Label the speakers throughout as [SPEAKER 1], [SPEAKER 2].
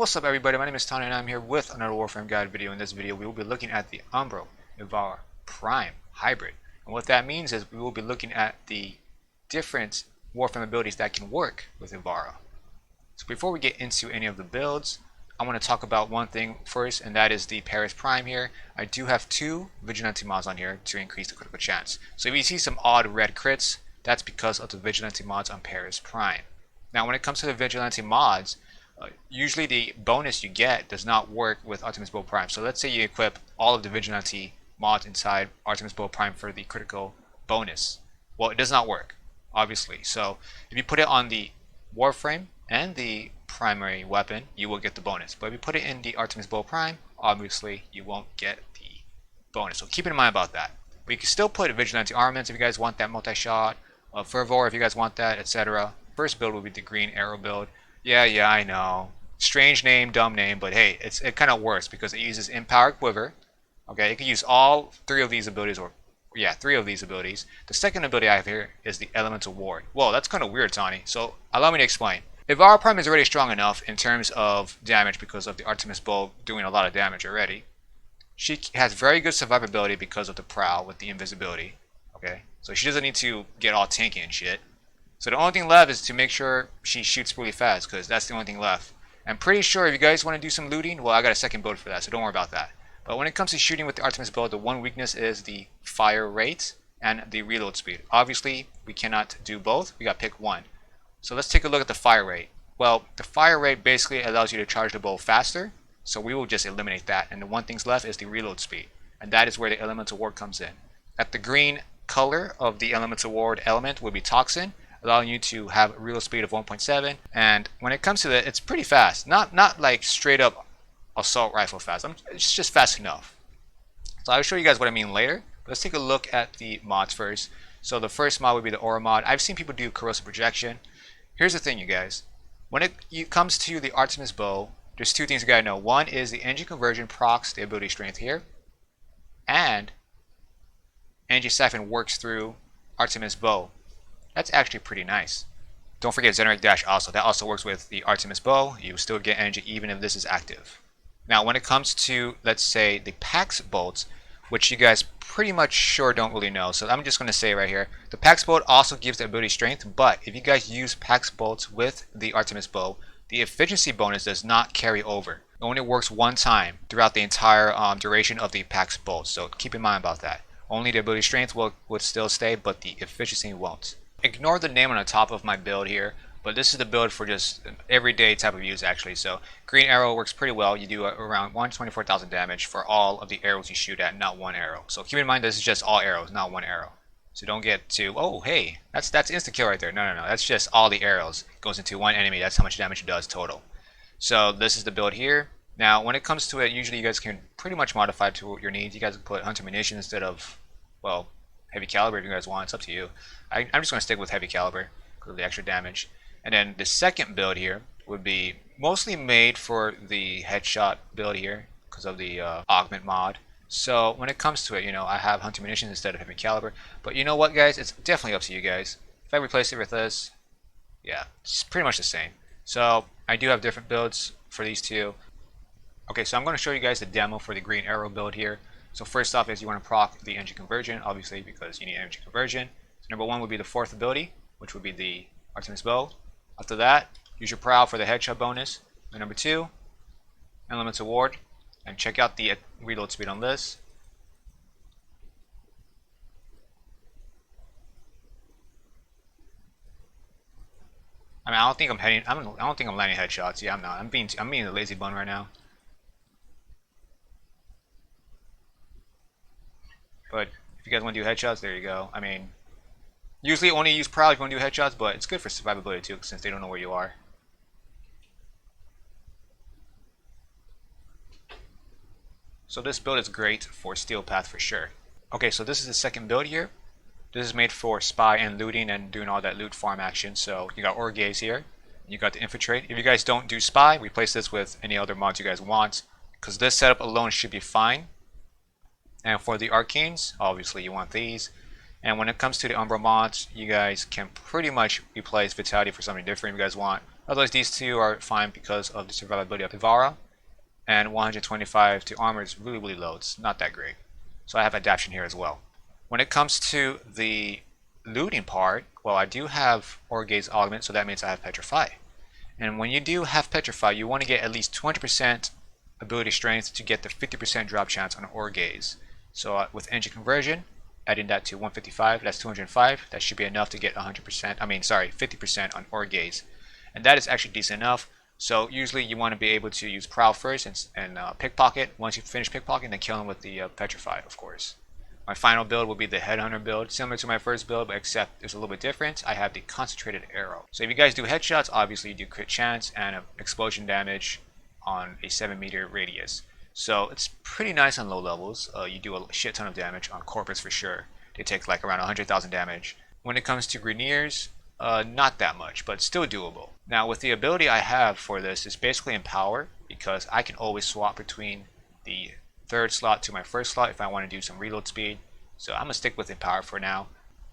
[SPEAKER 1] What's up everybody, my name is Tonny and I'm here with another Warframe guide video. In this video we will be looking at the Umbral Ivara Prime Hybrid. And what that means is we will be looking at the different Warframe abilities that can work with Ivara. So before we get into any of the builds, I want to talk about one thing first, and that is the Paris Prime here. I do have two Vigilante mods on here to increase the critical chance. So if you see some odd red crits, that's because of the Vigilante mods on Paris Prime. Now when it comes to the Vigilante mods, usually the bonus you get does not work with Artemis Bow Prime. So let's say you equip all of the Vigilante mods inside Artemis Bow Prime for the critical bonus. Well, it does not work, obviously. So if you put it on the Warframe and the primary weapon, you will get the bonus. But if you put it in the Artemis Bow Prime, obviously you won't get the bonus. So keep in mind about that. But you can still put Vigilante armaments if you guys want that multi-shot, Fervor if you guys want that, etc. First build will be the Green Arrow build. Yeah, I know. Strange name, dumb name, but hey, it kind of works because it uses Empower Quiver. Okay, it can use all three of these abilities, three of these abilities. The second ability I have here is the Elemental Ward. Whoa, that's kind of weird, Tonny. So allow me to explain. Ivara Prime is already strong enough in terms of damage because of the Artemis Bow doing a lot of damage already. She has very good survivability because of the Prowl with the invisibility. Okay, so she doesn't need to get all tanky and shit. So the only thing left is to make sure she shoots really fast, because that's the only thing left. I'm pretty sure if you guys want to do some looting, well, I got a second build for that, so don't worry about that. But when it comes to shooting with the Artemis Bow, the one weakness is the fire rate and the reload speed. Obviously, we cannot do both. We got to pick one. So let's take a look at the fire rate. Well, the fire rate basically allows you to charge the bow faster, so we will just eliminate that. And the one thing's left is the reload speed, and that is where the Elemental Ward comes in. At the green color of the Elemental Ward element will be Toxin, allowing you to have a reload speed of 1.7, and when it comes to it, it's pretty fast. Not like straight up assault rifle fast. It's just fast enough. So I'll show you guys what I mean later. But let's take a look at the mods first. So the first mod would be the Aura mod. I've seen people do corrosive projection. Here's the thing, you guys. When it comes to the Artemis Bow, there's two things you gotta know. One is the engine conversion procs the ability strength here, and Energy Siphon works through Artemis Bow. That's actually pretty nice. Don't forget Xeneric Dash also. That also works with the Artemis Bow. You still get energy even if this is active. Now when it comes to, let's say, the Pax Bolts, which you guys pretty much sure don't really know, so I'm just going to say right here, the Pax Bolt also gives the ability strength, but if you guys use Pax Bolts with the Artemis Bow, the efficiency bonus does not carry over. It only works one time throughout the entire duration of the Pax Bolt, so keep in mind about that. Only the ability strength would still stay, but the efficiency won't. Ignore the name on the top of my build here, but this is the build for just everyday type of use actually. So Green Arrow works pretty well. You do around 124,000 damage for all of the arrows you shoot at, not one arrow. So keep in mind this is just all arrows, not one arrow. So don't get to, oh hey, that's insta kill right there. No, that's just all the arrows goes into one enemy. That's how much damage it does total. So this is the build here. Now when it comes to it, usually you guys can pretty much modify it to your needs. You guys can put Hunter Munition instead of, well, heavy caliber if you guys want. It's up to you. I'm just going to stick with heavy caliber because of the extra damage. And then the second build here would be mostly made for the headshot build here because of the augment mod. So when it comes to it, you know, I have Hunter Munitions instead of heavy caliber. But you know what, guys? It's definitely up to you guys. If I replace it with this, yeah, it's pretty much the same. So I do have different builds for these two. Okay, so I'm going to show you guys the demo for the Green Arrow build here. So first off is you want to proc the energy conversion, obviously because you need energy conversion. So number one would be the fourth ability, which would be the Artemis Bow. After that, use your Prowl for the headshot bonus. And number two, Elemental Ward. And check out the reload speed on this. I mean, I don't think I'm landing headshots. Yeah, I'm not. I'm being a lazy bun right now. But if you guys want to do headshots, there you go. I mean, usually only use Prowl if you want to do headshots, but it's good for survivability too, since they don't know where you are. So this build is great for Steel Path for sure. Okay, so this is the second build here. This is made for spy and looting and doing all that loot farm action. So you got Ore Gaze here. You got the Infiltrate. If you guys don't do spy, replace this with any other mods you guys want, because this setup alone should be fine. And for the Arcanes, obviously you want these. And when it comes to the Umbral mods, you guys can pretty much replace Vitality for something different if you guys want. Otherwise, these two are fine because of the survivability of Ivara, and 125 to armor is really, really low. It's not that great. So I have adaptation here as well. When it comes to the looting part, well, I do have Orgaze Augment, so that means I have Petrify. And when you do have Petrify, you want to get at least 20% ability strength to get the 50% drop chance on Orgaze. So with engine conversion, adding that to 155, that's 205. That should be enough to get 100%. I mean, sorry, 50% on Orgaze, and that is actually decent enough. So usually you want to be able to use Prowl first and Pickpocket. Once you finish Pickpocket, then kill him with the Petrify, of course. My final build will be the Headhunter build, similar to my first build, but except there's a little bit different. I have the Concentrated Arrow. So if you guys do headshots, obviously you do crit chance and explosion damage on a 7-meter radius. So it's pretty nice on low levels. You do a shit ton of damage on corporates for sure. They take like around 100,000 damage. When it comes to Grineers, not that much, but still doable. Now with the ability I have for this is basically Empower, because I can always swap between the third slot to my first slot if I want to do some reload speed. So I'm going to stick with Empower for now.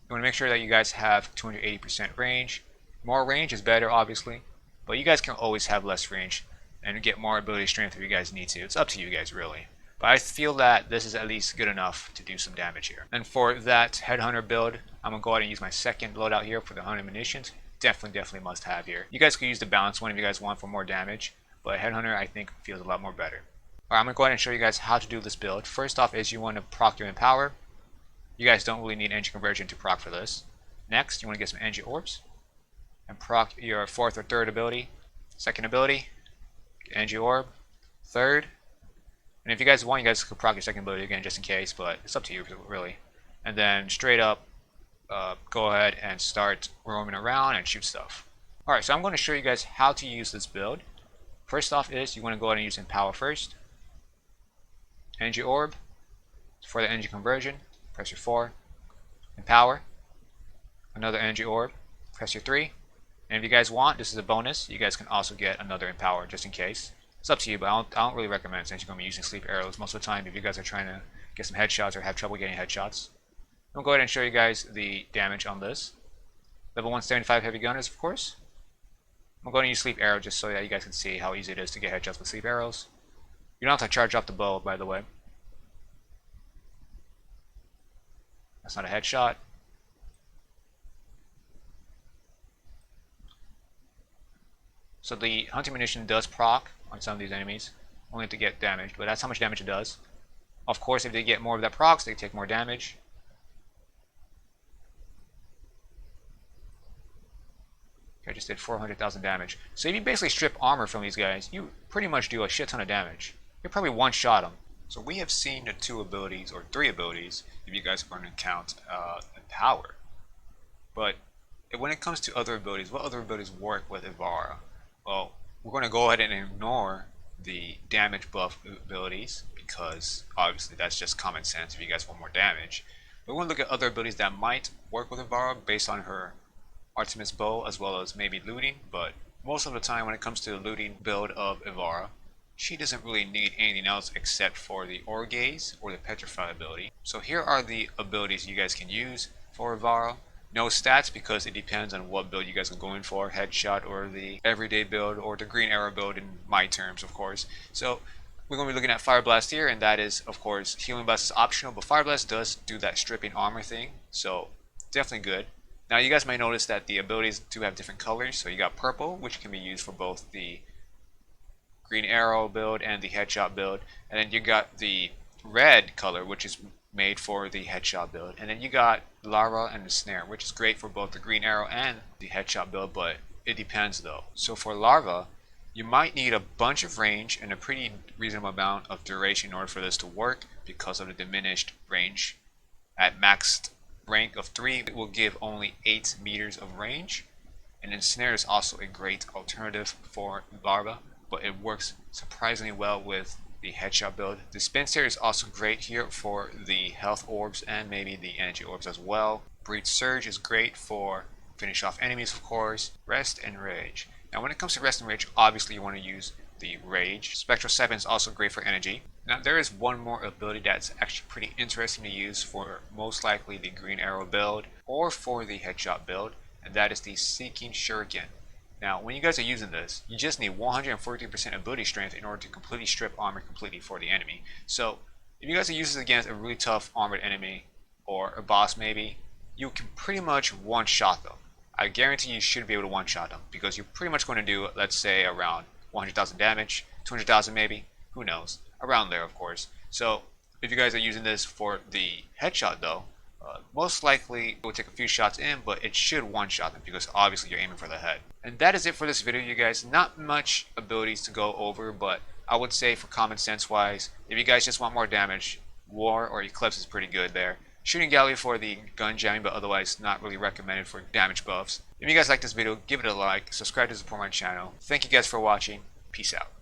[SPEAKER 1] You want to make sure that you guys have 280% range. More range is better obviously, but you guys can always have less range and get more ability strength if you guys need to. It's up to you guys really. But I feel that this is at least good enough to do some damage here. And for that Headhunter build, I'm going to go ahead and use my second loadout here for the 100 munitions. Definitely must have here. You guys could use the balanced one if you guys want for more damage, but Headhunter I think feels a lot more better. Alright, I'm going to go ahead and show you guys how to do this build. First off is you want to proc your Empower. You guys don't really need engine conversion to proc for this. Next, you want to get some energy orbs and proc your fourth or third ability. Second ability, energy orb. Third, and if you guys want, you guys could proc your second ability again just in case, but it's up to you really. And then straight up, go ahead and start roaming around and shoot stuff. Alright, so I'm going to show you guys how to use this build. First off is you want to go ahead and use Empower first. Energy Orb. For the energy conversion, press your 4. Empower. Another Energy Orb. Press your 3. And if you guys want, this is a bonus, you guys can also get another Empower just in case. It's up to you, but I don't really recommend it since you're going to be using sleep arrows most of the time if you guys are trying to get some headshots or have trouble getting headshots. I'm going to go ahead and show you guys the damage on this. Level 175 heavy gunners, of course. I'm going to use sleep arrow just so that you guys can see how easy it is to get headshots with sleep arrows. You don't have to charge off the bow, by the way. That's not a headshot. So the hunting munition does proc on some of these enemies, only to get damaged, but that's how much damage it does. Of course, if they get more of that procs, they take more damage. I just did 400,000 damage. So if you basically strip armor from these guys, you pretty much do a shit ton of damage. You probably one-shot them. So we have seen the 2 abilities, or 3 abilities, if you guys are going to count Empower. But when it comes to other abilities, what other abilities work with Ivara? Well, we're going to go ahead and ignore the damage buff abilities, because obviously that's just common sense if you guys want more damage. But we're going to look at other abilities that might work with Ivara based on her Artemis Bow as well as maybe looting, but most of the time when it comes to the looting build of Ivara, she doesn't really need anything else except for the Orgaze or the Petrify ability. So here are the abilities you guys can use for Ivara. No stats because it depends on what build you guys are going for, headshot or the everyday build or the green arrow build in my terms, of course. So we're going to be looking at Fire Blast here, and that is, of course, Healing Blast is optional, but Fire Blast does do that stripping armor thing, so definitely good. Now you guys might notice that the abilities do have different colors. So you got purple, which can be used for both the green arrow build and the headshot build, and then you got the red color, which is made for the headshot build, and then you got larva and the snare, which is great for both the green arrow and the headshot build, but it depends though. So for larva, you might need a bunch of range and a pretty reasonable amount of duration in order for this to work because of the diminished range. At maxed rank of 3, it will give only 8 meters of range, and then snare is also a great alternative for larva, but it works surprisingly well with the headshot build. The spin snare is also great here for the health orbs and maybe the energy orbs as well. Breach surge is great for finish off enemies, of course. Rest and rage. Now when it comes to rest and rage, obviously you want to use the rage. Spectral 7 is also great for energy. Now there is one more ability that's actually pretty interesting to use for most likely the green arrow build or for the headshot build, and that is the Seeking Shuriken. Now, when you guys are using this, you just need 143% ability strength in order to completely strip armor completely for the enemy. So, if you guys are using this against a really tough armored enemy, or a boss maybe, you can pretty much one-shot them. I guarantee you should be able to one-shot them, because you're pretty much going to do, let's say, around 100,000 damage, 200,000 maybe, who knows, around there of course. So, if you guys are using this for the headshot though, most likely it will take a few shots in, but it should one-shot them because obviously you're aiming for the head. And that is it for this video, you guys. Not much abilities to go over, but I would say for common sense wise, if you guys just want more damage, War or Eclipse is pretty good there. Shooting Gallery for the gun jamming, but otherwise not really recommended for damage buffs. If you guys like this video, give it a like, subscribe to support my channel. Thank you guys for watching. Peace out.